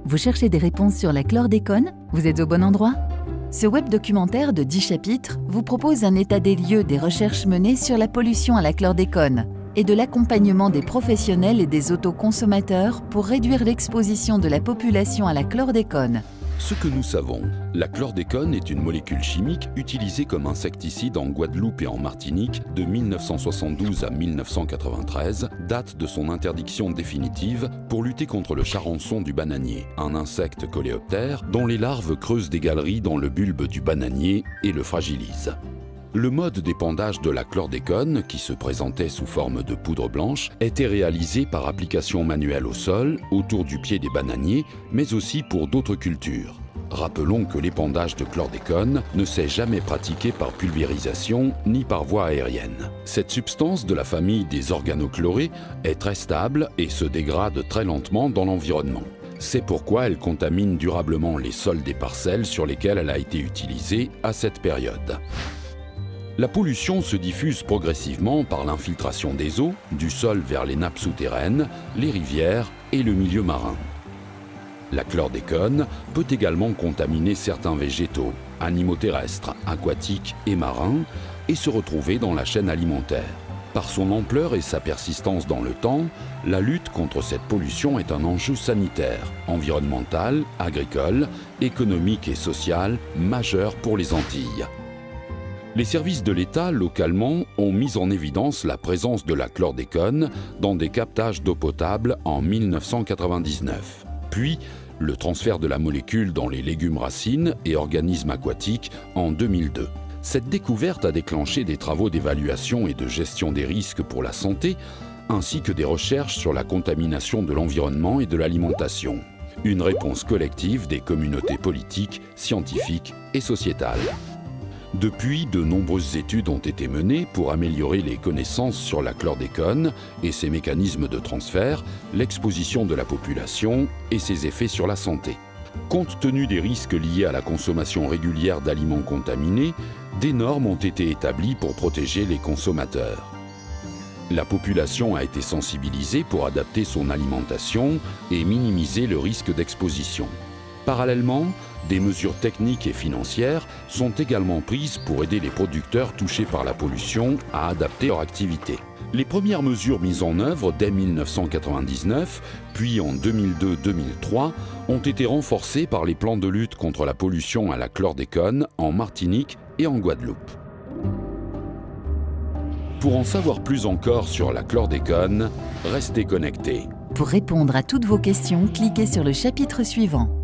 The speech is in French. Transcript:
Vous cherchez des réponses sur la chlordécone? Vous êtes au bon endroit? Ce web documentaire de 10 chapitres vous propose un état des lieux des recherches menées sur la pollution à la chlordécone et de l'accompagnement des professionnels et des autoconsommateurs pour réduire l'exposition de la population à la chlordécone. Ce que nous savons, la chlordécone est une molécule chimique utilisée comme insecticide en Guadeloupe et en Martinique de 1972 à 1993, date de son interdiction définitive pour lutter contre le charançon du bananier, un insecte coléoptère dont les larves creusent des galeries dans le bulbe du bananier et le fragilisent. Le mode d'épandage de la chlordécone, qui se présentait sous forme de poudre blanche, était réalisé par application manuelle au sol, autour du pied des bananiers, mais aussi pour d'autres cultures. Rappelons que l'épandage de chlordécone ne s'est jamais pratiqué par pulvérisation ni par voie aérienne. Cette substance de la famille des organochlorés est très stable et se dégrade très lentement dans l'environnement. C'est pourquoi elle contamine durablement les sols des parcelles sur lesquelles elle a été utilisée à cette période. La pollution se diffuse progressivement par l'infiltration des eaux, du sol vers les nappes souterraines, les rivières et le milieu marin. La chlordécone peut également contaminer certains végétaux, animaux terrestres, aquatiques et marins, et se retrouver dans la chaîne alimentaire. Par son ampleur et sa persistance dans le temps, la lutte contre cette pollution est un enjeu sanitaire, environnemental, agricole, économique et social majeur pour les Antilles. Les services de l'État, localement, ont mis en évidence la présence de la chlordécone dans des captages d'eau potable en 1999. Puis, le transfert de la molécule dans les légumes racines et organismes aquatiques en 2002. Cette découverte a déclenché des travaux d'évaluation et de gestion des risques pour la santé, ainsi que des recherches sur la contamination de l'environnement et de l'alimentation. Une réponse collective des communautés politiques, scientifiques et sociétales. Depuis, de nombreuses études ont été menées pour améliorer les connaissances sur la chlordécone et ses mécanismes de transfert, l'exposition de la population et ses effets sur la santé. Compte tenu des risques liés à la consommation régulière d'aliments contaminés, des normes ont été établies pour protéger les consommateurs. La population a été sensibilisée pour adapter son alimentation et minimiser le risque d'exposition. Parallèlement, des mesures techniques et financières sont également prises pour aider les producteurs touchés par la pollution à adapter leur activité. Les premières mesures mises en œuvre dès 1999, puis en 2002-2003, ont été renforcées par les plans de lutte contre la pollution à la chlordécone en Martinique et en Guadeloupe. Pour en savoir plus encore sur la chlordécone, restez connectés. Pour répondre à toutes vos questions, cliquez sur le chapitre suivant.